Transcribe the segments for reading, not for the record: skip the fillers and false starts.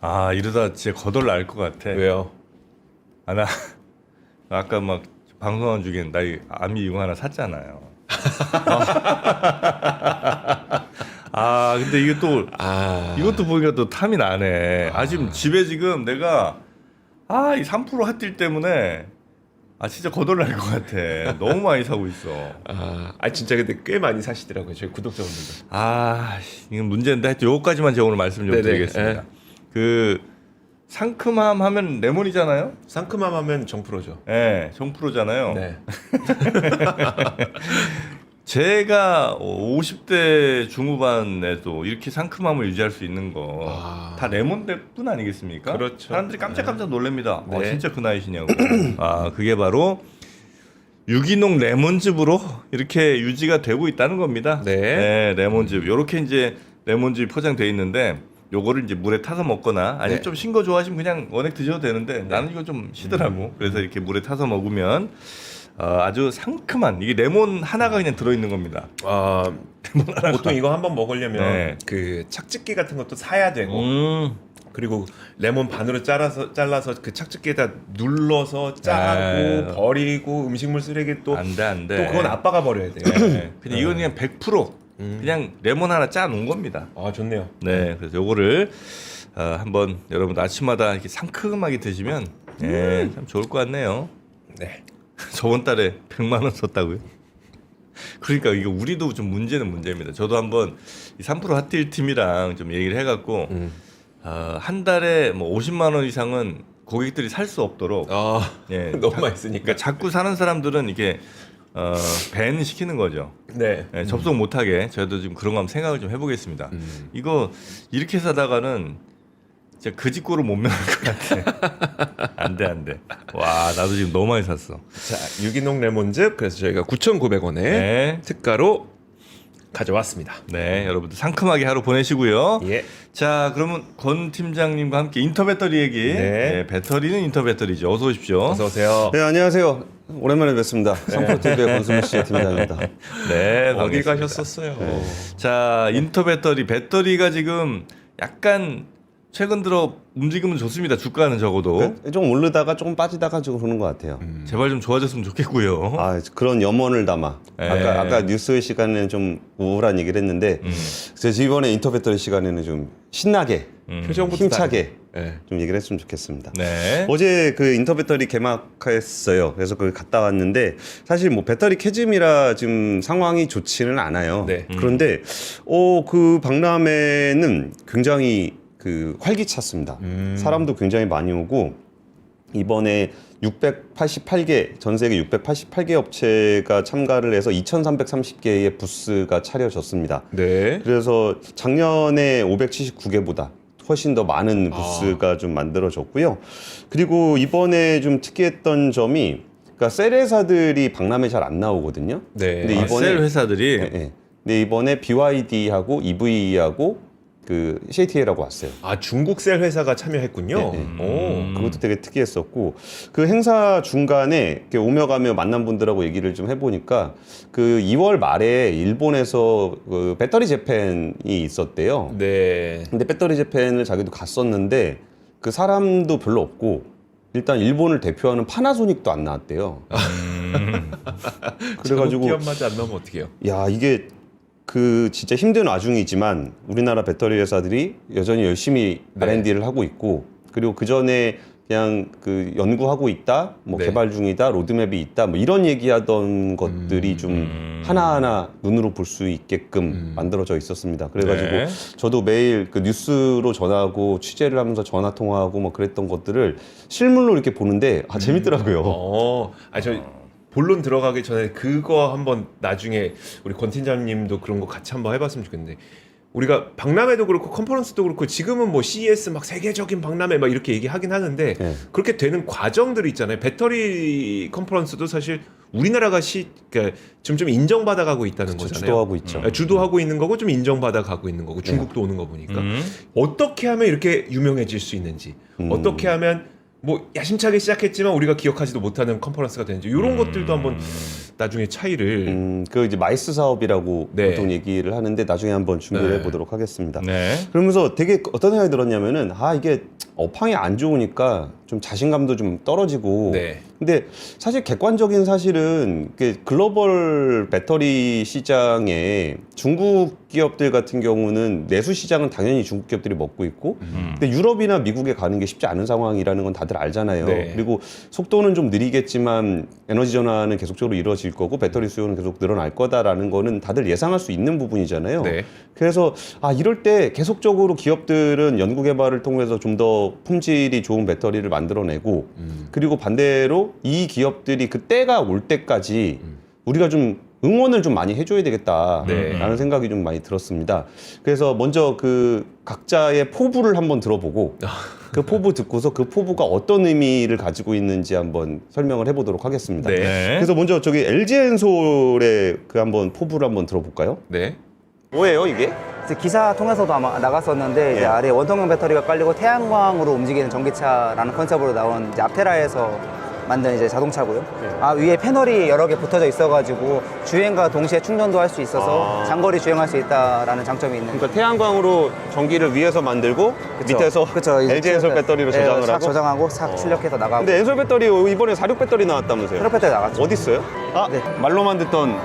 아 이러다 진짜 거덜 날 것 같아. 왜요? 아, 나 아까 막 방송한 중에 나 이 아미 이거 하나 샀잖아요. 아 근데 이게 또 이것도 보니까 또 탐이 나네. 지금 집에 지금 내가 이 3% 핫딜 때문에 진짜 거덜 날 것 같아. 너무 많이 사고 있어. 진짜 근데 꽤 많이 사시더라고요. 저희 구독자분들도. 이건 문제인데 하여튼 요거까지만 제가 오늘 말씀 좀 네네. 드리겠습니다. 그 상큼함 하면 레몬이잖아요. 상큼함 하면 정프로죠. 네, 정프로잖아요. 네. 제가 50대 중후반에도 이렇게 상큼함을 유지할 수 있는 거 다 레몬뿐 아니겠습니까? 그렇죠. 사람들이 깜짝깜짝 놀랍니다. 네. 진짜 그 나이시냐고. 그게 바로 유기농 레몬즙으로 이렇게 유지가 되고 있다는 겁니다. 네. 레몬즙. 요렇게 이제 레몬즙이 포장돼 있는데 요거를 이제 물에 타서 먹거나 아니면 네. 좀 신 거 좋아하시면 그냥 원액 드셔도 되는데 나는 이거 좀 시더라고. 그래서 이렇게 물에 타서 먹으면 아주 상큼한 이게 레몬 하나가 그냥 들어있는 겁니다. 보통 이거 한번 먹으려면 네. 그 착즙기 같은 것도 사야 되고 그리고 레몬 반으로 잘라서 그 착즙기에다 눌러서 짜고 버리고 음식물 쓰레기 또 안 돼. 또 그건 아빠가 버려야 돼요. 근데 이건 그냥 100% 그냥 레몬 하나 짜 놓은 겁니다. 좋네요. 네, 그래서 요거를 한번 여러분 아침마다 이렇게 상큼하게 드시면 참 좋을 것 같네요. 네. 저번 달에 100만 원 썼다고요? 그러니까 이거 우리도 좀 문제는 문제입니다. 저도 한번 이 3% 핫딜 팀이랑 좀 얘기를 해갖고 한 달에 뭐 50만 원 이상은 고객들이 살 수 없도록 너무 많이 쓰니까. 그러니까 자꾸 사는 사람들은 이게 밴 시키는 거죠. 네. 접속 못하게 저희도 지금 그런 거 한번 생각을 좀 해보겠습니다. 이거 이렇게 사다가는 진짜 그 집고를 못 면할 것 같아. 안 돼. 와 나도 지금 너무 많이 샀어. 자, 유기농 레몬즙 그래서 저희가 9,900원에 네. 특가로 가져왔습니다. 네, 여러분들 상큼하게 하루 보내시고요. 예. 자, 그러면 권 팀장님과 함께 인터 배터리 얘기. 네. 배터리는 인터 배터리죠. 어서 오십시오. 어서 오세요. 네, 안녕하세요. 오랜만에 뵙습니다. 삼프로TV의 권순우 씨 팀장입니다. 네, 어디 반갑습니다. 가셨었어요? 자, 인터 배터리가 지금 약간 최근 들어 움직임은 좋습니다. 주가는 적어도 좀 오르다가 조금 빠지다가 지금 그러는 것 같아요. 제발 좀 좋아졌으면 좋겠고요. 그런 염원을 담아. 네. 아까 뉴스 시간에는 좀 우울한 얘기를 했는데, 그래서 이번에 인터 배터리 시간에는 좀 신나게, 표정부터 힘차게 네. 좀 얘기를 했으면 좋겠습니다. 네. 어제 그 인터 배터리 개막했어요. 그래서 거기 갔다 왔는데 사실 뭐 배터리 캐즘이라 지금 상황이 좋지는 않아요. 네. 그런데 그 박람회는 굉장히 그 활기찼습니다. 사람도 굉장히 많이 오고 이번에 688개 전 세계 688개 업체가 참가를 해서 2,330개의 부스가 차려졌습니다. 네. 그래서 작년에 579개보다 훨씬 더 많은 부스가 좀 만들어졌고요. 그리고 이번에 좀 특이했던 점이 그러니까 셀 회사들이 박람회 잘 안 나오거든요. 네. 근데 셀 회사들이 근데 이번에 BYD하고 EV하고 그 CATL하고 왔어요. 중국 셀 회사가 참여했군요. 네. 그것도 되게 특이했었고 그 행사 중간에 이렇게 오며 가며 만난 분들하고 얘기를 좀 해보니까 그 2월 말에 일본에서 그 배터리 재팬이 있었대요. 네. 근데 배터리 재팬을 자기도 갔었는데 그 사람도 별로 없고 일단 일본을 대표하는 파나소닉도 안 나왔대요. 그래가지고 기업마저 안 나오면 어떡해요? 야 이게 그 진짜 힘든 와중이지만 우리나라 배터리 회사들이 여전히 열심히 R&D를 하고 있고 그리고 그 전에 그냥 그 연구하고 있다, 뭐 개발 중이다, 로드맵이 있다, 뭐 이런 얘기하던 것들이 좀 하나하나 눈으로 볼 수 있게끔 만들어져 있었습니다. 그래가지고 저도 매일 그 뉴스로 전화하고 취재를 하면서 전화 통화하고 뭐 그랬던 것들을 실물로 이렇게 보는데 재밌더라고요. 저 본론 들어가기 전에 그거 한번 나중에 우리 권 팀장님도 그런 거 같이 한번 해봤으면 좋겠는데 우리가 박람회도 그렇고 컨퍼런스도 그렇고 지금은 뭐 CES 막 세계적인 박람회 막 이렇게 얘기하긴 하는데 그렇게 되는 과정들이 있잖아요. 배터리 컨퍼런스도 사실 우리나라가 그러니까 좀 인정받아가고 있다는 거잖아요. 주도하고 있죠. 주도하고 있는 거고 좀 인정받아가고 있는 거고 중국도 오는 거 보니까 어떻게 하면 이렇게 유명해질 수 있는지 어떻게 하면 뭐 야심차게 시작했지만 우리가 기억하지도 못하는 컨퍼런스가 되는지 이런 것들도 한번 나중에 차이를 그 이제 마이스 사업이라고 네. 보통 얘기를 하는데 나중에 한번 준비를 네. 해보도록 하겠습니다. 네. 그러면서 되게 어떤 생각이 들었냐면은 이게 업황이 안 좋으니까 좀 자신감도 좀 떨어지고 네. 근데 사실 객관적인 사실은 글로벌 배터리 시장에 중국 기업들 같은 경우는 내수 시장은 당연히 중국 기업들이 먹고 있고 근데 유럽이나 미국에 가는 게 쉽지 않은 상황이라는 건 다들 알잖아요. 네. 그리고 속도는 좀 느리겠지만 에너지 전환은 계속적으로 이루어질 거고 배터리 수요는 계속 늘어날 거다라는 거는 다들 예상할 수 있는 부분이잖아요. 네. 그래서 이럴 때 계속적으로 기업들은 연구 개발을 통해서 좀 더 품질이 좋은 배터리를 만들어내고 그리고 반대로 이 기업들이 그 때가 올 때까지 우리가 좀 응원을 좀 많이 해줘야 되겠다라는 네. 생각이 좀 많이 들었습니다. 그래서 먼저 그 각자의 포부를 한번 들어보고 그 포부 듣고서 그 포부가 어떤 의미를 가지고 있는지 한번 설명을 해보도록 하겠습니다. 네. 네. 그래서 먼저 저기 LG엔솔의 그 한번 포부를 한번 들어볼까요? 네. 뭐예요 이게? 이제 기사 통해서도 아마 나갔었는데 이제 예. 아래 원통형 배터리가 깔리고 태양광으로 움직이는 전기차라는 컨셉으로 나온 이제 앞테라에서 만든 이제 자동차고요. 위에 패널이 여러 개 붙어져 있어가지고 주행과 동시에 충전도 할 수 있어서 장거리 주행할 수 있다라는 장점이 있는. 그러니까 태양광으로 전기를 위에서 만들고 밑에서 그쵸. 이제 LG엔솔 배터리로 저장을 싹 하고. 저장하고 싹 출력해서 나가고. 근데 엔솔 배터리 이번에 46 배터리 나왔다면서요? 트럭 배터리 나갔죠. 어디 있어요? 네. 말로만 듣던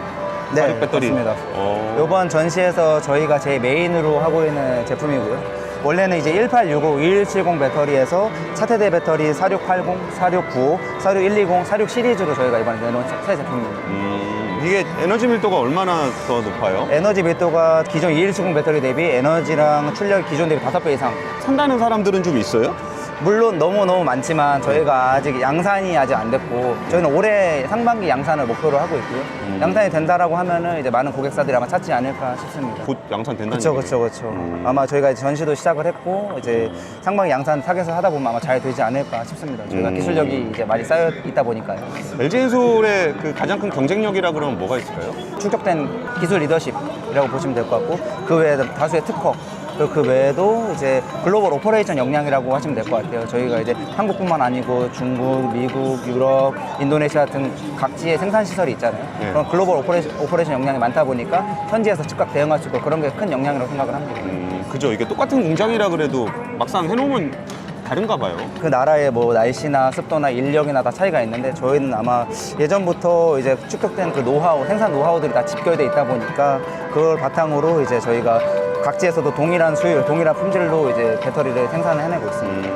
46 배터리. 맞습니다. 어. 이번 전시에서 저희가 제일 메인으로 하고 있는 제품이고요. 원래는 이제 1865, 2170 배터리에서 차세대 배터리 4680, 4695, 46120, 46 시리즈로 저희가 이번에 내놓은 새 제품입니다. 이게 에너지 밀도가 얼마나 더 높아요? 에너지 밀도가 기존 2170 배터리 대비 에너지랑 출력이 기존 대비 5배 이상. 산다는 사람들은 좀 있어요? 물론 너무너무 많지만 저희가 아직 양산이 아직 안 됐고 저희는 올해 상반기 양산을 목표로 하고 있고요. 양산이 된다라고 하면은 이제 많은 고객사들이 아마 찾지 않을까 싶습니다. 곧 양산 된다는 그렇죠, 얘기예요. 그렇죠, 그렇죠. 아마 저희가 이제 전시도 시작을 했고 이제 상반기 양산 타겟을 하다 보면 아마 잘 되지 않을까 싶습니다. 저희가 기술력이 이제 많이 쌓여 있다 보니까요. LG엔솔의 그 가장 큰 경쟁력이라 그러면 뭐가 있을까요? 충족된 기술 리더십이라고 보시면 될 것 같고 그 외에 다수의 특허 그리고 그 외에도 이제 글로벌 오퍼레이션 역량이라고 하시면 될 것 같아요. 저희가 이제 한국뿐만 아니고 중국, 미국, 유럽, 인도네시아 등 각지의 생산 시설이 있잖아요. 네. 그런 글로벌 오퍼레이션 역량이 많다 보니까 현지에서 즉각 대응할 수 있고 그런 게 큰 역량이라고 생각을 합니다. 그죠. 이게 똑같은 공장이라 그래도 막상 해놓으면 다른가 봐요. 그 나라의 뭐 날씨나 습도나 인력이나 다 차이가 있는데 저희는 아마 예전부터 이제 축적된 그 노하우, 생산 노하우들이 다 집결돼 있다 보니까 그걸 바탕으로 이제 저희가 각지에서도 동일한 수율, 동일한 품질로 이제 배터리를 생산을 해내고 있습니다.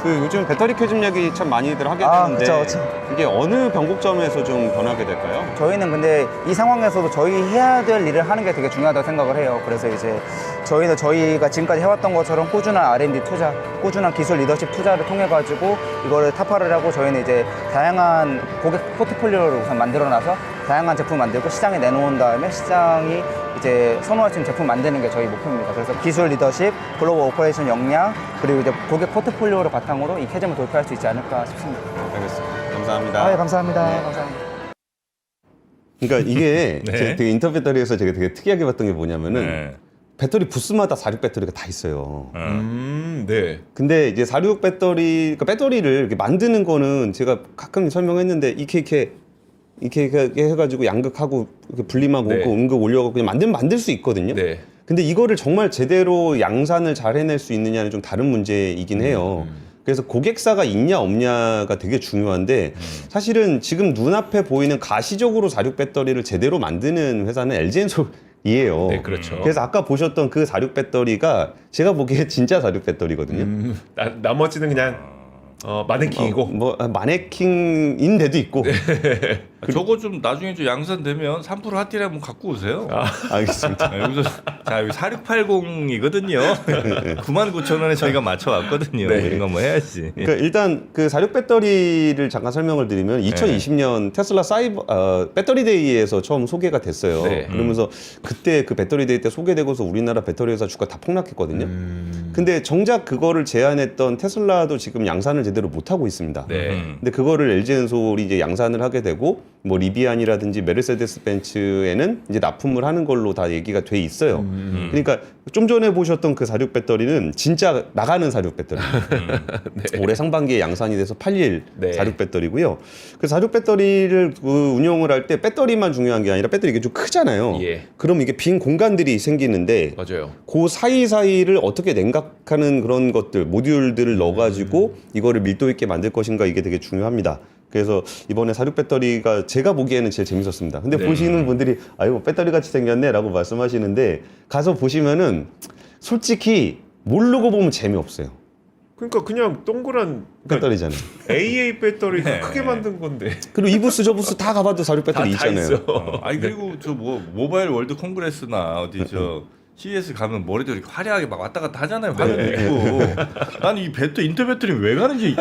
그 요즘 배터리 캐즘 얘기 참 많이들 하게 아, 되는데 그쵸, 그쵸. 이게 어느 변곡점에서 좀 변하게 될까요? 저희는 근데 이 상황에서도 저희 해야 될 일을 하는 게 되게 중요하다고 생각을 해요. 그래서 이제 저희는 저희가 지금까지 해왔던 것처럼 꾸준한 R&D 투자, 꾸준한 기술 리더십 투자를 통해 가지고 이거를 타파를 하고 저희는 이제 다양한 고객 포트폴리오를 우선 만들어놔서 다양한 제품 만들고 시장에 내놓은 다음에 시장이 이제 선호할 수 있는 제품 만드는 게 저희 목표입니다. 그래서 기술 리더십, 글로벌 오퍼레이션 역량, 그리고 이제 고객 포트폴리오를 바탕으로 이 캐즘을 돌파할 수 있지 않을까 싶습니다. 알겠습니다. 감사합니다. 네, 감사합니다. 감사합니다. 그러니까 이게 네. 제가 되게 인터 배터리에서 제가 되게 특이하게 봤던 게 뭐냐면은 네. 배터리 부스마다 46 배터리가 다 있어요. 네. 근데 이제 46 배터리, 그러니까 배터리를 이렇게 만드는 거는 제가 가끔 설명했는데 이렇게 해가지고 양극하고 이렇게 분리하고 네. 응급 올려갖고 그냥 만들 수 있거든요. 네. 근데 이거를 정말 제대로 양산을 잘 해낼 수 있느냐는 좀 다른 문제이긴 해요. 그래서 고객사가 있냐 없냐가 되게 중요한데 사실은 지금 눈앞에 보이는 가시적으로 46 배터리를 제대로 만드는 회사는 LG엔솔이에요. 네, 그렇죠. 그래서 아까 보셨던 그 46 배터리가 제가 보기에 진짜 46 배터리거든요. 나머지는 그냥 마네킹이고. 뭐 마네킹인 데도 있고. 저거 좀 나중에 좀 양산되면 3% 핫딜 한번 갖고 오세요. 알겠습니다. 여기서 자 여기 4680이거든요. 99,000원에 저희가 맞춰왔거든요. 네. 이런 거 뭐 해야지. 그러니까 일단 그 46 배터리를 잠깐 설명을 드리면 2020년 테슬라 배터리 데이에서 처음 소개가 됐어요. 네. 그러면서 그때 그 배터리 데이 때 소개되고서 우리나라 배터리 회사 주가 다 폭락했거든요. 근데 정작 그거를 제안했던 테슬라도 지금 양산을 제대로 못 하고 있습니다. 네. 근데 그거를 LG엔솔이 이제 양산을 하게 되고 뭐 리비안이라든지 메르세데스 벤츠에는 이제 납품을 하는 걸로 다 얘기가 돼 있어요. 그러니까 좀 전에 보셨던 그 46 배터리는 진짜 나가는 46 배터리. 올해 상반기에 양산이 돼서 팔릴 네. 46 배터리고요. 그 46 배터리를 운용을 할 때 배터리만 중요한 게 아니라 배터리 이게 좀 크잖아요. 예. 그럼 이게 빈 공간들이 생기는데 맞아요. 그 사이사이를 어떻게 냉각하는 그런 것들, 모듈들을 넣어가지고 이거를 밀도 있게 만들 것인가 이게 되게 중요합니다. 그래서 이번에 46 배터리가 제가 보기에는 제일 재밌었습니다. 근데 네. 보시는 분들이 아이고 배터리 같이 생겼네 라고 말씀하시는데 가서 보시면은 솔직히 모르고 보면 재미없어요. 그러니까 그냥 동그란 배터리잖아요. AA 배터리 네. 크게 만든 건데. 그리고 이 부스 저 부스 다 가봐도 46 배터리 다 있잖아요. 있어. 아니 그리고 저 뭐 모바일 월드 콩그레스나 어디 저 CES 가면 머리도 이렇게 화려하게 막 왔다 갔다 하잖아요. 화면도 있고. 나는 이 인터 배터리 왜 가는지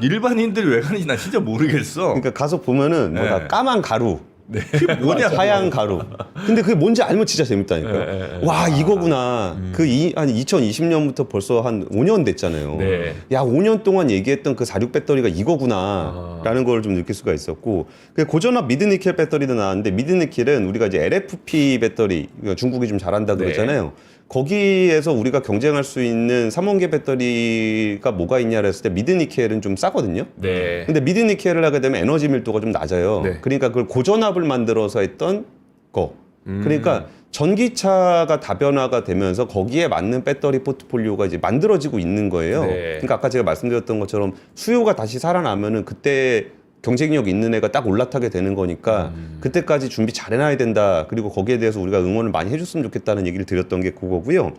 일반인들이 왜 가는지 난 진짜 모르겠어. 그러니까 가서 보면은 뭐 다 네. 까만 가루, 그게 뭐냐? 하얀 가루. 근데 그게 뭔지 알면 진짜 재밌다니까요. 와 이거구나. 한 2020년부터 벌써 한 5년 됐잖아요. 네. 야 5년 동안 얘기했던 그 46 배터리가 이거구나라는 걸 좀 느낄 수가 있었고 그 고전압 미드니켈 배터리도 나왔는데 미드니켈은 우리가 이제 LFP 배터리 그러니까 중국이 좀 잘한다 네. 그러잖아요. 거기에서 우리가 경쟁할 수 있는 3원계 배터리가 뭐가 있냐를 했을 때 미드니켈은 좀 싸거든요. 네. 근데 미드니켈을 하게 되면 에너지 밀도가 좀 낮아요. 네. 그러니까 그걸 고전압을 만들어서 했던 거. 그러니까 전기차가 다변화가 되면서 거기에 맞는 배터리 포트폴리오가 이제 만들어지고 있는 거예요. 네. 그러니까 아까 제가 말씀드렸던 것처럼 수요가 다시 살아나면은 그때 경쟁력 있는 애가 딱 올라타게 되는 거니까 그때까지 준비 잘 해놔야 된다. 그리고 거기에 대해서 우리가 응원을 많이 해줬으면 좋겠다는 얘기를 드렸던 게 그거고요.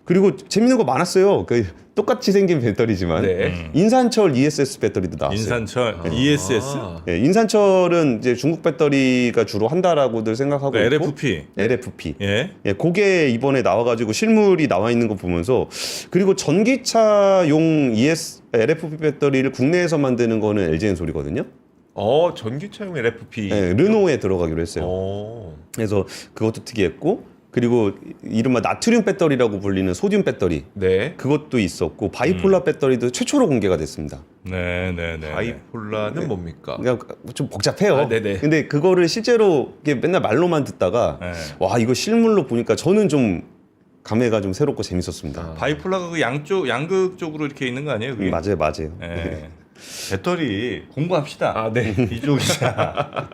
그리고 재밌는 거 많았어요. 그 똑같이 생긴 배터리지만 네. 인산철 ESS 배터리도 나왔어요. 인산철 ESS 예, 인산철은 이제 중국 배터리가 주로 한다라고들 생각하고 있고 LFP LFP. 예. 예, 그게 이번에 나와가지고 실물이 나와 있는 거 보면서 그리고 전기차용 LFP 배터리를 국내에서 만드는 거는 LG엔솔이거든요. 전기차용 LFP. 예, 르노에 들어가기로 했어요. 어. 그래서 그것도 특이했고 그리고 이른바 나트륨 배터리라고 불리는 소듐 배터리 네. 그것도 있었고 바이폴라 배터리도 최초로 공개가 됐습니다. 네네네. 바이폴라는 뭡니까? 그러니까 좀 복잡해요. 아, 네네. 근데 그거를 실제로 이게 맨날 말로만 듣다가 네. 와 이거 실물로 보니까 저는 좀 감회가 좀 새롭고 재밌었습니다. 바이폴라가 그 양극 쪽으로 이렇게 있는 거 아니에요? 그게? 맞아요. 예. 배터리 공부합시다. 아, 네. 이쪽이야.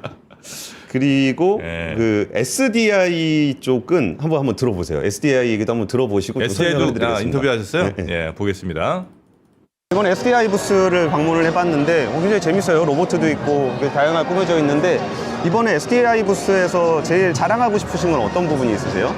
그리고 네. 그 SDI 쪽은 한번 들어보세요. SDI 얘기도 한번 들어보시고 좀 설명을 SDI도 드리겠습니다. 인터뷰하셨어요? 네. 예, 보겠습니다. 이번 SDI 부스를 방문을 해봤는데 굉장히 재밌어요. 로봇도 있고 다양하게 꾸며져 있는데 이번에 SDI 부스에서 제일 자랑하고 싶으신 건 어떤 부분이 있으세요?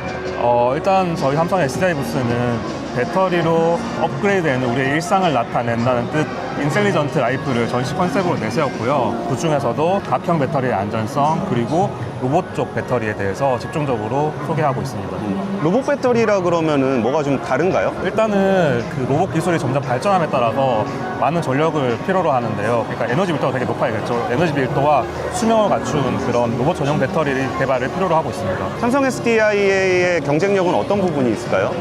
일단 저희 삼성 SDI 부스는 배터리로 업그레이드되는 우리의 일상을 나타낸다는 뜻 인텔리전트 라이프를 전시 컨셉으로 내세웠고요. 그 중에서도 각형 배터리의 안전성 그리고 로봇 쪽 배터리에 대해서 집중적으로 소개하고 있습니다. 로봇 배터리라 그러면은 뭐가 좀 다른가요? 일단은 그 로봇 기술이 점점 발전함에 따라서 많은 전력을 필요로 하는데요. 그러니까 에너지 밀도가 되게 높아야겠죠. 에너지 밀도와 수명을 갖춘 그런 로봇 전용 배터리 개발을 필요로 하고 있습니다. 삼성 SDI의 경쟁력은 어떤 부분이 있을까요?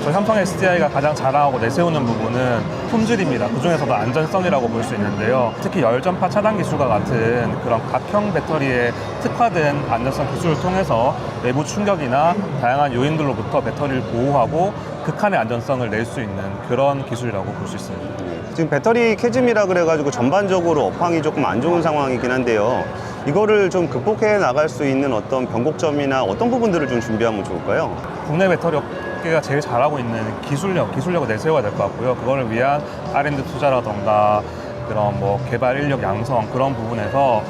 저희 삼성 SDI가 가장 자랑하고 내세우는 부분은 품질입니다. 그 중에서도 안전성이라고 볼 수 있는데요. 특히 열전파 차단 기술과 같은 그런 각형 배터리에 특화된 안전성 기술을 통해서 외부 충격이나 다양한 요인들로부터 배터리를 보호하고 극한의 안전성을 낼 수 있는 그런 기술이라고 볼 수 있습니다. 지금 배터리 캐즘이라 그래가지고 전반적으로 업황이 조금 안 좋은 상황이긴 한데요. 이거를 좀 극복해 나갈 수 있는 어떤 변곡점이나 어떤 부분들을 좀 준비하면 좋을까요? 국내 배터리 업계가 제일 잘하고 있는 기술력을 내세워야 될 것 같고요. 그거를 위한 R&D 투자라던가 그런 뭐 개발 인력 양성 그런 부분에서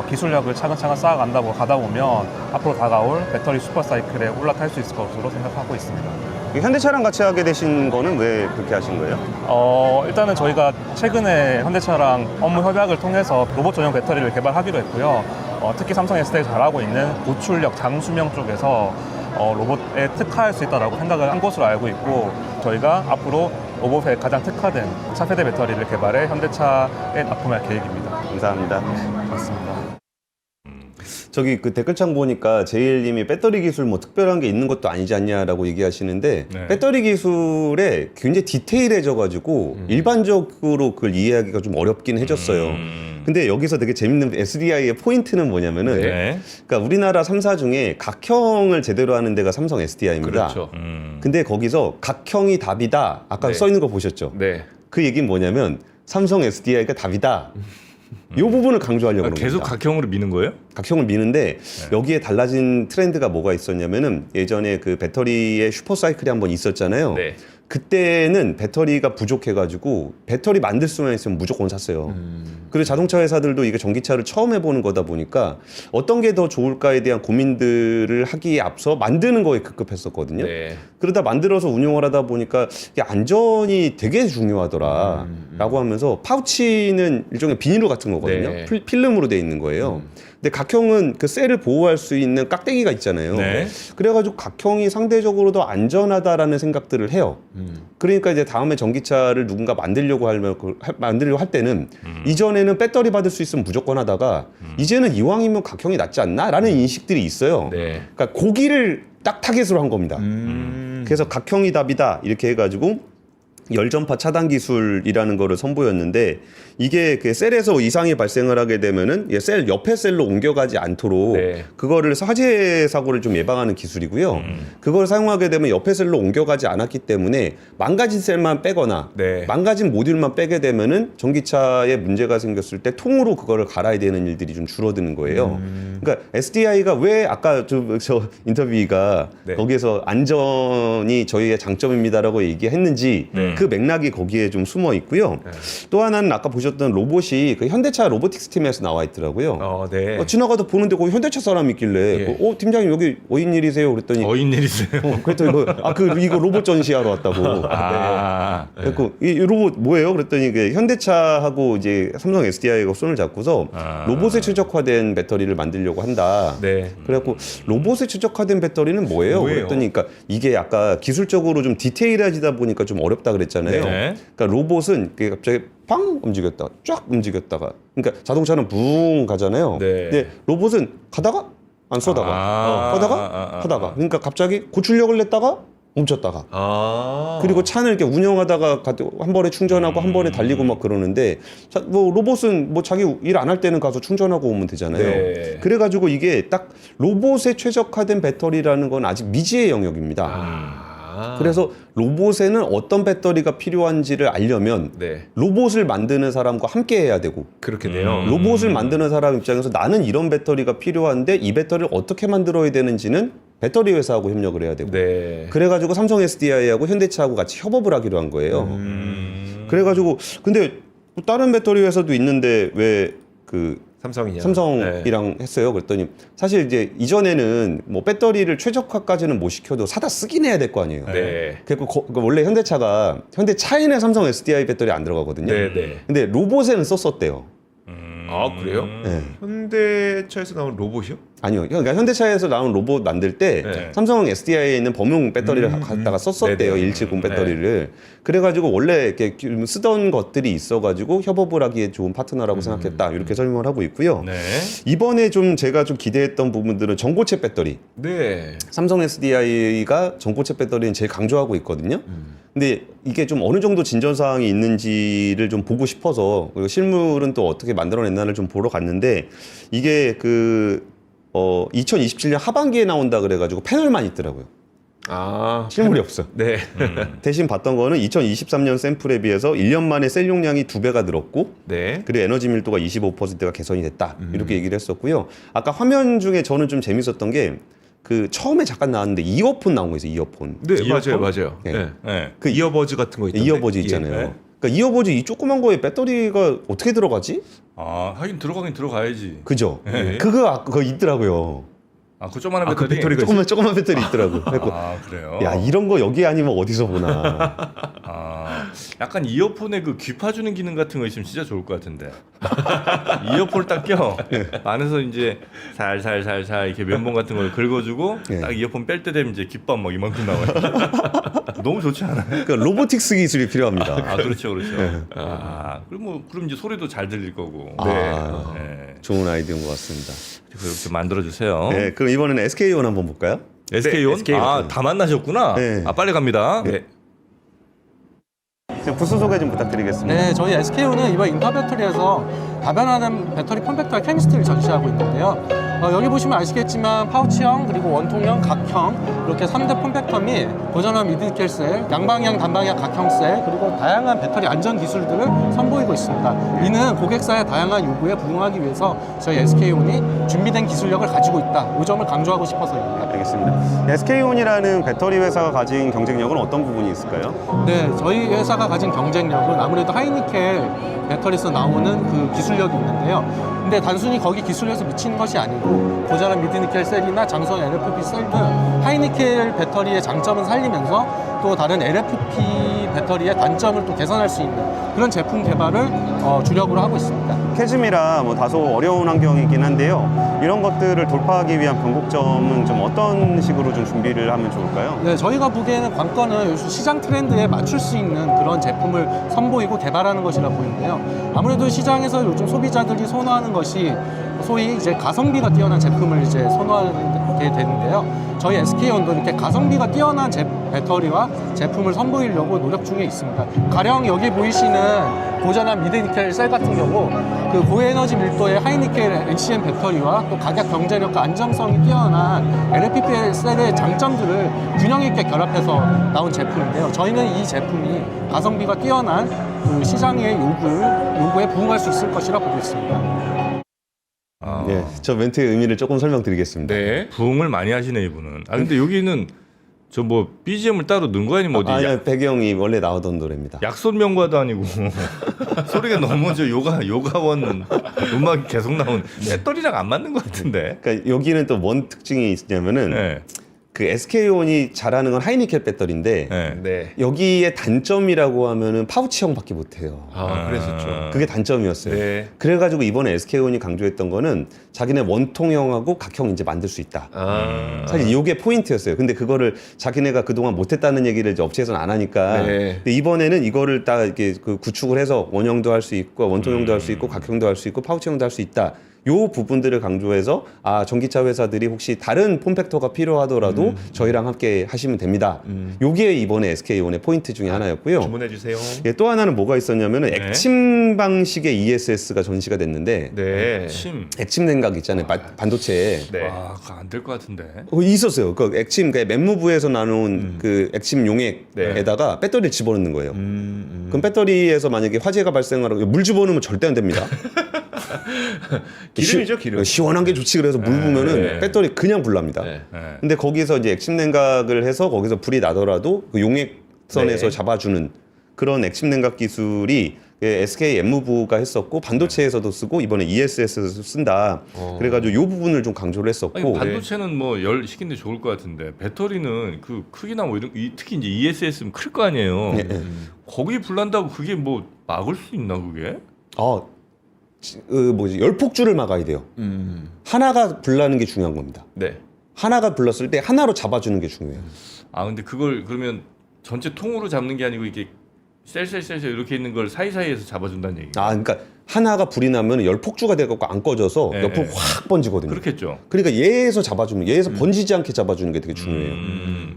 기술력을 차근차근 쌓아간다고 가다 보면 앞으로 다가올 배터리 슈퍼사이클에 올라탈 수 있을 것으로 생각하고 있습니다. 현대차랑 같이 하게 되신 거는 왜 그렇게 하신 거예요? 일단은 저희가 최근에 현대차랑 업무 협약을 통해서 로봇 전용 배터리를 개발하기로 했고요. 특히 삼성 SDI 잘하고 있는 고출력 장수명 쪽에서 로봇에 특화할 수 있다고 생각을 한 것으로 알고 있고 저희가 앞으로 로봇에 가장 특화된 차세대 배터리를 개발해 현대차에 납품할 계획입니다. 감사합니다. 맞습니다. 저기 그 댓글창 보니까 제일님이 배터리 기술 뭐 특별한 게 있는 것도 아니지 않냐라고 얘기하시는데 네. 배터리 기술에 굉장히 디테일해져가지고 일반적으로 그걸 이해하기가 좀 어렵긴 해졌어요. 근데 여기서 되게 재밌는 SDI의 포인트는 뭐냐면은 네. 그러니까 우리나라 3사 중에 각형을 제대로 하는 데가 삼성 SDI입니다. 그렇죠. 근데 거기서 각형이 답이다. 아까 네. 써 있는 거 보셨죠? 네. 그 얘기는 뭐냐면 삼성 SDI가 답이다. 이 부분을 강조하려고 그러는 계속 겁니다. 각형으로 미는 거예요? 각형을 미는데 여기에 달라진 트렌드가 뭐가 있었냐면은 예전에 그 배터리의 슈퍼사이클이 한번 있었잖아요. 네. 그때는 배터리가 부족해가지고 배터리 만들 수만 있으면 무조건 샀어요. 그리고 자동차 회사들도 이게 전기차를 처음 해보는 거다 보니까 어떤 게 더 좋을까에 대한 고민들을 하기에 앞서 만드는 거에 급급했었거든요. 네. 그러다 만들어서 운용을 하다 보니까 이게 안전이 되게 중요하더라 라고 하면서 파우치는 일종의 비닐로 같은 거거든요. 네. 필름으로 돼 있는 거예요. 근데 각형은 그 셀을 보호할 수 있는 깍대기가 있잖아요. 네. 그래가지고 각형이 상대적으로 더 안전하다라는 생각들을 해요. 그러니까 이제 다음에 전기차를 누군가 만들려고 할 때는 이전에는 배터리 받을 수 있으면 무조건 하다가 이제는 이왕이면 각형이 낫지 않나라는 인식들이 있어요. 네. 그러니까 고기를 딱 타겟으로 한 겁니다. 그래서 각형이 답이다 이렇게 해가지고 열전파 차단 기술이라는 거를 선보였는데 이게 그 셀에서 이상이 발생을 하게 되면은 셀 옆에 셀로 옮겨가지 않도록 네. 그거를 화재 사고를 좀 예방하는 기술이고요. 그걸 사용하게 되면 옆에 셀로 옮겨가지 않았기 때문에 망가진 셀만 빼거나 네. 망가진 모듈만 빼게 되면은 전기차에 문제가 생겼을 때 통으로 그거를 갈아야 되는 일들이 좀 줄어드는 거예요. 그러니까 SDI가 왜 아까 저 인터뷰가 네. 거기에서 안전이 저희의 장점입니다라고 얘기했는지 그 맥락이 거기에 좀 숨어 있고요. 또 하나는 아까 보셨던 로봇이 그 현대차 로보틱스 팀에서 나와 있더라고요. 네. 지나가다 보는데 거기 현대차 사람이 있길래 예. 팀장님 여기 어인일이세요? 그랬더니 어인일이세요? 그랬더니 이거 로봇 전시하러 왔다고. 아, 그래서 이 로봇 뭐예요? 그랬더니 그 현대차하고 이제 삼성 SDI가 손을 잡고서 로봇에 최적화된 배터리를 만들려고 한다. 네. 그래갖고 로봇에 최적화된 배터리는 뭐예요? 그랬더니 그러니까 이게 아까 기술적으로 좀 디테일해지다 보니까 좀 어렵다 그랬잖아요. 네. 그러니까 로봇은 그게 갑자기 팡 움직였다가 쫙 움직였다가 그러니까 자동차는 붕 가잖아요. 네. 근데 로봇은 가다가 안 쏘다가 하다가 그러니까 갑자기 고출력을 냈다가 멈췄다가 그리고 차는 이렇게 운영하다가 한 번에 충전하고 한 번에 달리고 막 그러는데 뭐 로봇은 뭐 자기 일 안 할 때는 가서 충전하고 오면 되잖아요. 네. 그래가지고 이게 딱 로봇에 최적화된 배터리라는 건 아직 미지의 영역입니다. 그래서 로봇에는 어떤 배터리가 필요한지를 알려면 네. 로봇을 만드는 사람과 함께 해야 되고 그렇겠네요. 로봇을 만드는 사람 입장에서 나는 이런 배터리가 필요한데 이 배터리를 어떻게 만들어야 되는지는 배터리 회사하고 협력을 해야 되고 네. 그래가지고 삼성 SDI하고 현대차하고 같이 협업을 하기로 한 거예요. 그래가지고 근데 또 다른 배터리 회사도 있는데 왜 그 삼성이냐? 삼성이랑 했어요. 그랬더니 사실 이제 이전에는 뭐 배터리를 최적화까지는 못 시켜도 사다 쓰긴 해야 될 거 아니에요. 네. 그래서 원래 현대차에는 삼성 SDI 배터리 안 들어가거든요. 네. 네. 근데 로봇에는 썼었대요. 아 그래요? 네. 현대차에서 나온 로봇이요? 아니요. 그러니까 현대차에서 나온 로봇 만들 때 네. 삼성 SDI에 있는 범용 배터리를 갖다가 썼었대요. 네네. 170 배터리를. 그래가지고 원래 이렇게 쓰던 것들이 있어가지고 협업을 하기에 좋은 파트너라고 생각했다. 이렇게 설명을 하고 있고요. 네. 이번에 좀 제가 좀 기대했던 부분들은 전고체 배터리. 네. 삼성 SDI가 전고체 배터리는 제일 강조하고 있거든요. 근데 이게 좀 어느 정도 진전 사항이 있는지를 좀 보고 싶어서 그리고 실물은 또 어떻게 만들어냈나를 좀 보러 갔는데 이게 2027년 하반기에 나온다 그래가지고 패널만 있더라고요. 실물이 없어요. 네. 대신 봤던 거는 2023년 샘플에 비해서 1년 만에 셀 용량이 2배가 늘었고 네. 그리고 에너지 밀도가 25%가 개선이 됐다. 이렇게 얘기를 했었고요. 아까 화면 중에 저는 좀 재밌었던 게 그 처음에 잠깐 나왔는데 이어폰 나온 거 있어요. 이어폰. 네, 이어폰? 맞아요. 네. 네. 네. 그 이어버즈 같은 거 있던데. 이어버즈 있잖아요. 예. 그러니까 이어버즈 이 조그만 거에 배터리가 어떻게 들어가지? 아, 하긴 들어가긴 들어가야지. 그죠? 네. 그거 있더라고요. 아, 그 조그만한 그 배터리. 배터리가 조그만 배터리 있더라고요. 그래갖고 아, 그래요? 야 이런 거 여기 아니면 어디서 보나. 아, 약간 이어폰에 그 귀 파주는 기능 같은 거 있으면 진짜 좋을 것 같은데. 이어폰을 딱 껴. 안에서 이제 살살살살 이렇게 면봉 같은 걸 긁어주고 네. 딱 이어폰 뺄 때 되면 이제 깃밥 막 이만큼 나와요. 너무 좋지 않아요? 그러니까 로보틱스 기술이 필요합니다. 아, 그렇죠, 그렇죠. 아, 그럼 이제 소리도 잘 들릴 거고. 아, 네. 좋은 아이디어인 것 같습니다. 그렇게 만들어 주세요. 네, 그럼 이번에는 SK온 한번 볼까요? SK온? SK온. 아, 다 만나셨구나. 네. 아, 빨리 갑니다. 네. 부스 소개 좀 부탁드리겠습니다. 네, 저희 SKU는 이번 인터배터리에서 다변화된 배터리 폼팩터와 케미스트리를 전시하고 있는데요. 여기 보시면 아시겠지만 파우치형, 그리고 원통형, 각형 이렇게 3대 폼팩터 및 고전한 미드니켈 셀, 양방향, 단방향 각형 셀, 그리고 다양한 배터리 안전 기술들을 선보이고 있습니다. 이는 고객사의 다양한 요구에 부응하기 위해서 저희 SK온이 준비된 기술력을 가지고 있다. 이 점을 강조하고 싶어서입니다. 알겠습니다. SK온이라는 배터리 회사가 가진 경쟁력은 어떤 부분이 있을까요? 네, 저희 회사가 가진 경쟁력은 아무래도 하이니켈 배터리에서 나오는 그 기술력이 있는데요. 근데 단순히 거기 기술력에서 미치는 것이 아니고 고전한 미드니켈 셀이나 장성 LFP 셀 등 하이니켈 배터리의 장점은 살리면서 또 다른 LFP 배터리의 단점을 또 개선할 수 있는 그런 제품 개발을 주력으로 하고 있습니다. 캐즘이라 뭐 다소 어려운 환경이긴 한데요. 이런 것들을 돌파하기 위한 변곡점은 좀 어떤 식으로 좀 준비를 하면 좋을까요? 네, 저희가 보기에는 관건은 요즘 시장 트렌드에 맞출 수 있는 그런 제품을 선보이고 개발하는 것이라 보이는데요. 아무래도 시장에서 요즘 소비자들이 선호하는 것이 소위 이제 가성비가 뛰어난 제품을 이제 선호하게 되는데요. 저희 SK온도 이렇게 가성비가 뛰어난 배터리와 제품을 선보이려고 노력 중에 있습니다. 가령 여기 보이시는 고전한 미드니켈 셀 같은 경우 그 고에너지 밀도의 하이니켈 NCM 배터리와 또 가격 경쟁력과 안정성이 뛰어난 LFP 셀의 장점들을 균형 있게 결합해서 나온 제품인데요. 저희는 이 제품이 가성비가 뛰어난 그 시장의 요구에 부응할 수 있을 것이라 보고 있습니다. 네, 저 멘트의 의미를 조금 설명드리겠습니다. 네. 부응을 많이 하시네 이분은. 아 근데 여기는 저 뭐 BGM을 따로 넣은 거 아니면 어디 아니요, 배경이 원래 나오던 노래입니다. 약손 명과도 아니고 소리가 너무 저 요가원 음악이 계속 나온 배터리랑 안 맞는 것 같은데. 그러니까 여기는 또 뭔 특징이 있냐면은 네. 그 SK온이 잘하는 건 하이니켈 배터리인데 네. 네. 여기에 단점이라고 하면은 파우치형밖에 못해요. 그랬었죠. 그게 단점이었어요. 네. 그래가지고 이번에 SK온이 강조했던 거는 자기네 원통형하고 각형 이제 만들 수 있다. 사실 이게 포인트였어요. 근데 그거를 자기네가 그동안 못했다는 얘기를 이제 업체에서는 안 하니까. 네. 근데 이번에는 이거를 딱 이렇게 그 구축을 해서 원형도 할 수 있고 원통형도 할 수 있고 각형도 할 수 있고 파우치형도 할 수 있다. 요 부분들을 강조해서 전기차 회사들이 혹시 다른 폼팩터가 필요하더라도 저희랑 함께 하시면 됩니다. 요게 이번에 SK온의 포인트 중에 하나였고요. 주문해 주세요. 예, 또 하나는 뭐가 있었냐면은 네. 액침 방식의 ESS가 전시가 됐는데 네. 침. 액침 냉각 있잖아요. 반도체에 네. 와, 그거 안 될 것 같은데. 있었어요. 그 액침, 그 맨무브에서 나눈 그 액침 용액에다가 배터리를 집어넣는 거예요. 그럼 배터리에서 만약에 화재가 발생하고 물 집어넣으면 절대 안 됩니다. 기름이죠, 기름. 시원한 게 좋지 그래서 물 부으면은 네. 배터리 그냥 불납니다. 네. 네. 근데 거기서 이제 액침 냉각을 해서 거기서 불이 나더라도 그 용액선에서 네. 잡아주는 그런 액침 냉각 기술이 SK 엠무브가 했었고 반도체에서도 쓰고 이번에 ESS에서도 쓴다. 그래가지고 이 부분을 좀 강조를 했었고. 아니, 반도체는 뭐 열 식인데 좋을 것 같은데 배터리는 그 크기나 뭐 이런 특히 이제 ESS면 클 거 아니에요. 네, 네. 거기 불난다고 그게 뭐 막을 수 있나 그게? 열폭주를 막아야 돼요. 하나가 불나는 게 중요한 겁니다. 네. 하나가 불났을 때 하나로 잡아주는 게 중요해요. 아 근데 그걸 그러면 전체 통으로 잡는 게 아니고 이게 셀 이렇게 있는 걸 사이사이에서 잡아준다는 얘기. 그러니까 하나가 불이 나면 열폭주가 돼갖고 안 꺼져서 네, 옆으로 네. 확 번지거든요. 그렇겠죠. 그러니까 얘에서 잡아주면 얘에서 번지지 않게 잡아주는 게 되게 중요해요.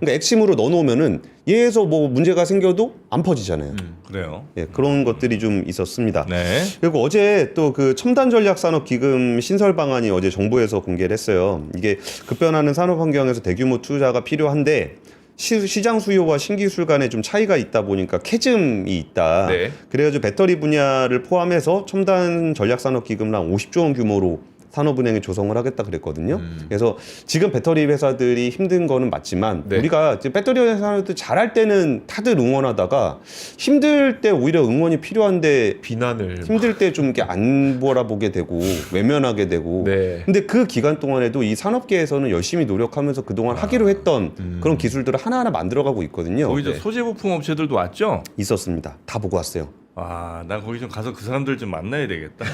그러니까 액침으로 넣어놓으면은 얘에서 뭐 문제가 생겨도 안 퍼지잖아요. 그래요. 예, 그런 것들이 좀 있었습니다. 네. 그리고 어제 또 그 첨단 전략 산업 기금 신설 방안이 어제 정부에서 공개를 했어요. 이게 급변하는 산업 환경에서 대규모 투자가 필요한데 시장 수요와 신기술 간에 좀 차이가 있다 보니까 캐즘이 있다. 네. 그래가지고 배터리 분야를 포함해서 첨단 전략 산업 기금을 한 50조 원 규모로 산업은행에 조성을 하겠다 그랬거든요. 그래서 지금 배터리 회사들이 힘든 거는 맞지만 네. 우리가 이제 배터리 회사들 잘할 때는 다들 응원하다가 힘들 때 오히려 응원이 필요한데 비난을 힘들 때 좀 이렇게 안 바라보게 되고 외면하게 되고. 네. 근데 그 기간 동안에도 이 산업계에서는 열심히 노력하면서 그동안 하기로 했던 그런 기술들을 하나하나 만들어가고 있거든요. 거기 저 네. 소재 부품 업체들도 왔죠? 있었습니다. 다 보고 왔어요. 아, 나 거기 좀 가서 그 사람들 좀 만나야 되겠다.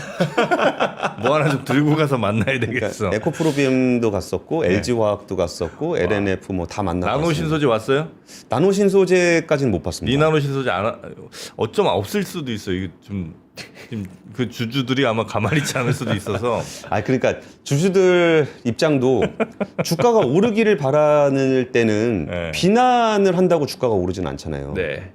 뭐 하나 좀 들고 가서 만나야 되겠어. 그러니까 에코프로비엠도 갔었고 네. LG화학도 갔었고 LNF 뭐 다 만나고 나노 신소재 왔어요? 나노 신소재까지는 못 봤습니다. 이 나노 신소재 어쩜 없을 수도 있어. 이게 좀 그 주주들이 아마 가만히 있지 않을 수도 있어서. 그러니까 주주들 입장도 주가가 오르기를 바라는 때는 네. 비난을 한다고 주가가 오르진 않잖아요. 네.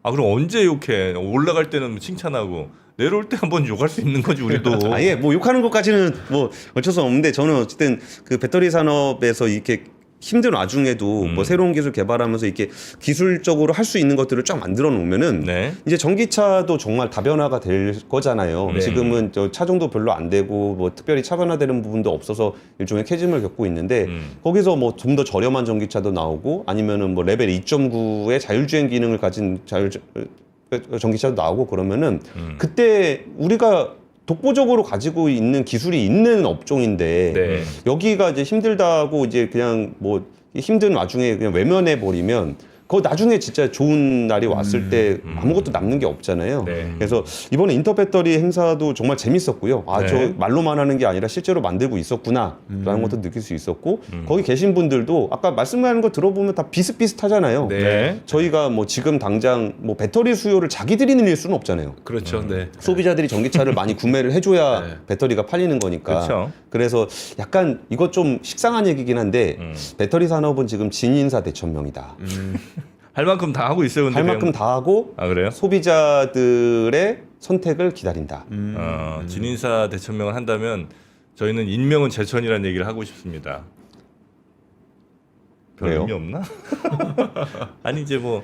아 그럼 언제 욕해? 올라갈 때는 칭찬하고 내려올 때 한번 욕할 수 있는 거지 우리도. 아예 뭐 욕하는 것까지는 뭐 어쩔 수 없는데 저는 어쨌든 그 배터리 산업에서 이렇게 힘든 와중에도 뭐 새로운 기술 개발하면서 이렇게 기술적으로 할 수 있는 것들을 쫙 만들어 놓으면은 네. 이제 전기차도 정말 다변화가 될 거잖아요. 네. 지금은 저 차종도 별로 안 되고 뭐 특별히 차변화되는 부분도 없어서 일종의 캐즘을 겪고 있는데 거기서 뭐 좀 더 저렴한 전기차도 나오고 아니면은 뭐 레벨 2.9의 자율주행 기능을 가진 전기차도 나오고 그러면은 그때 우리가 독보적으로 가지고 있는 기술이 있는 업종인데 네. 여기가 이제 힘들다고 이제 그냥 뭐 힘든 와중에 그냥 외면해 버리면 그거 나중에 진짜 좋은 날이 왔을 때 아무것도 남는 게 없잖아요. 네. 그래서 이번에 인터배터리 행사도 정말 재밌었고요. 아, 네. 저 말로만 하는 게 아니라 실제로 만들고 있었구나라는 것도 느낄 수 있었고 거기 계신 분들도 아까 말씀하는 거 들어보면 다 비슷비슷하잖아요. 네. 저희가 뭐 지금 당장 뭐 배터리 수요를 자기들이 늘릴 수는 없잖아요. 그렇죠. 네. 소비자들이 전기차를 많이 구매를 해줘야 네. 배터리가 팔리는 거니까. 그렇죠. 그래서 약간 이거 좀 식상한 얘기긴 한데 배터리 산업은 지금 진인사 대천명이다. 할 만큼 다 하고 있어요. 근데 할 만큼 다 하고 아 그래요? 소비자들의 선택을 기다린다. 진인사 대천명을 한다면 저희는 인명은 제천이라는 얘기를 하고 싶습니다. 별 왜요? 의미 없나? 아니 이제 뭐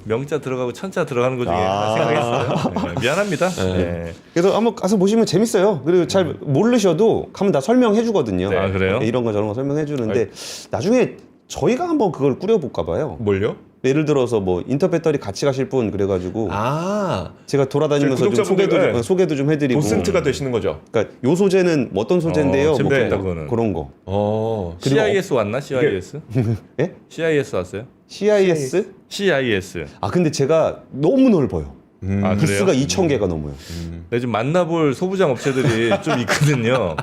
명자 들어가고 천자 들어가는 거 중에 아. 생각했어요. 네, 미안합니다. 네. 그래서 한번 가서 보시면 재밌어요. 그리고 잘 모르셔도 가면 다 설명해 주거든요. 아, 그래요? 이런 거 저런 거 설명해 주는데 나중에 저희가 한번 그걸 꾸려볼까 봐요. 뭘요? 예를 들어서 뭐 인터배터리 같이 가실 분 그래가지고 아, 제가 돌아다니면서 저희 좀 구독자분들, 네. 소개도 좀 해드리고. 도슨트가 되시는 거죠. 그러니까 요 소재는 어떤 소재인데요? 뭐 재밌겠다, 그런 거. 그거는. 그런 거. 그리고 CIS 왔나? CIS? 예? CIS 왔어요? CIS? CIS. 아 근데 제가 너무 넓어요. 아 그래요? 부스가 2,000개가 넘어요. 네, 좀 만나볼 소부장 업체들이 좀 있거든요.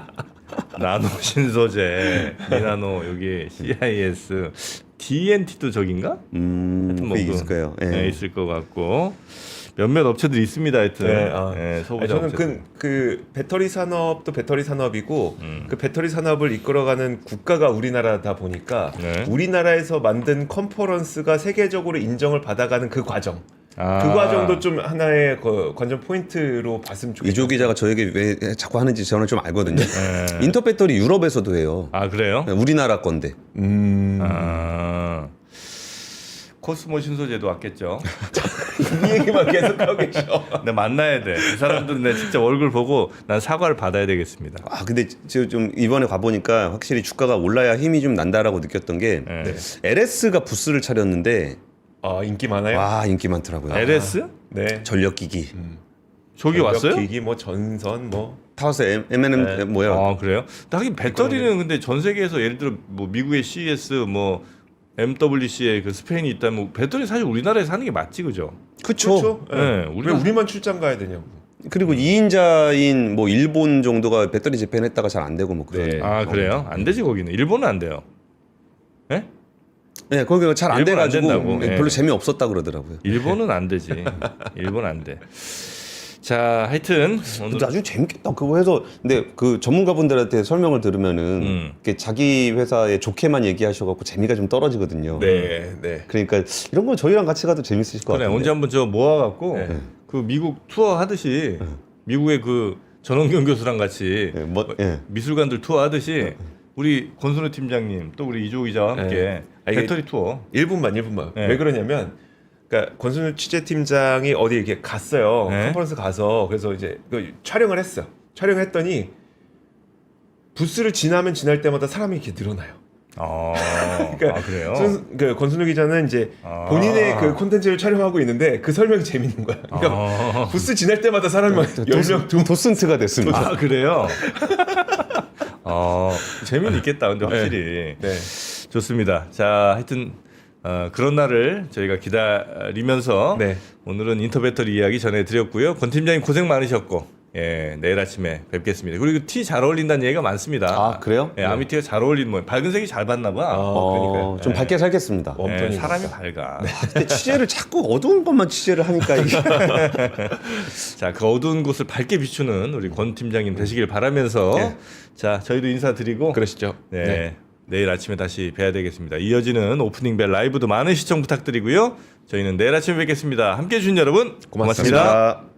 나노 신소재, 미나노 여기 CIS, DNT도 저긴가? 하여튼 그게 있을 거예요. 예. 네, 있을 것 같고 몇몇 업체들이 있습니다. 하여튼 네, 아. 네, 소부장 저는 업체들. 그 배터리 산업도 배터리 산업이고 그 배터리 산업을 이끌어가는 국가가 우리나라다 보니까 네. 우리나라에서 만든 컨퍼런스가 세계적으로 인정을 받아가는 그 과정. 아. 그 과정도 좀 하나의 그 관전 포인트로 봤으면 좋겠어요. 이조 기자가 저에게 왜 자꾸 하는지 저는 좀 알거든요. 네. 인터배터리 유럽에서도 해요. 아 그래요? 우리나라 건데. 아 코스모 신소재도 왔겠죠. 이 얘기만 계속하고 계셔. 내 만나야 돼. 이 사람들은 내 진짜 얼굴 보고 난 사과를 받아야 되겠습니다. 아 근데 제가 좀 이번에 가보니까 확실히 주가가 올라야 힘이 좀 난다라고 느꼈던 게 네. LS가 부스를 차렸는데 아 인기 많아요? 와 인기 많더라고요. LS? 네. 전력기기. 저기 왔어요? 기기 뭐 전선 뭐 타워스 M&M 뭐야? 아 그래요? 근데 하긴 배터리는 근데 전 세계에서 예를 들어 뭐 미국의 CES 뭐 MWC의 그 스페인이 있다면 뭐 배터리 사실 우리나라에서 하는 게 맞지 그죠? 그쵸. 그렇죠. 네, 왜 우리만 출장 가야 되냐고. 그리고 2인자인 뭐 일본 정도가 배터리 재팬했다가 잘 안 되고 뭐 그런. 네. 아 그래요? 안 되지 거기는. 일본은 안 돼요. 예? 네, 거기가 잘 안 일본 안 돼가지고 된다고. 별로 예. 재미 없었다 그러더라고요. 일본은 안 되지. 일본 안 돼. 자 하여튼 오늘 근데 아주 재밌겠다 그거 해서 근데 그 전문가분들한테 설명을 들으면은 이렇게 자기 회사에 좋게만 얘기하셔갖고 재미가 좀 떨어지거든요. 네, 네. 그러니까 이런 건 저희랑 같이 가도 재밌으실 것 그래 같아요. 언제 한번 저 모아갖고 네. 그 미국 투어 하듯이 미국의 그 전원경 교수랑 같이 예, 뭐, 예. 미술관들 투어 하듯이 우리 권순우 팀장님 또 우리 이조 기자와 함께 네. 아, 이게- 배터리 투어 1분만. 네. 왜 그러냐면 그러니까 권순우 취재팀장이 어디 이렇게 갔어요. 네. 컨퍼런스 가서 그래서 이제 그 촬영을 했어. 촬영했더니 부스를 지나면 지날 때마다 사람이 이렇게 늘어나요. 아, 그러니까 아 그래요? 그 권순우 기자는 이제 아. 본인의 그 콘텐츠를 촬영하고 있는데 그 설명이 재밌는 거야. 그러니까 아. 부스 지날 때마다 사람이 막 10명, 2명 도슨트가 됐습니다. 아 그래요? 재미는 있겠다 근데 확실히 네. 좋습니다. 자 하여튼 그런 날을 저희가 기다리면서 네. 오늘은 인터배터리 이야기 전해드렸고요. 권 팀장님 고생 많으셨고 예, 내일 아침에 뵙겠습니다. 그리고 티 잘 어울린다는 얘기가 많습니다. 아, 그래요? 예, 아미티가 잘 어울리는 모양. 밝은 색이 잘 봤나 봐. 그러니까요. 좀 밝게 살겠습니다. 예, 웜톤이 사람이 밝아. 근데 취재를 자꾸 어두운 것만 취재를 하니까 이게 자, 그 어두운 곳을 밝게 비추는 우리 권 팀장님 되시길 바라면서 자, 저희도 인사드리고 그러시죠. 네. 내일 아침에 다시 뵈야 되겠습니다. 이어지는 오프닝 벨 라이브도 많은 시청 부탁드리고요. 저희는 내일 아침에 뵙겠습니다. 함께해 주신 여러분 고맙습니다. 고맙습니다.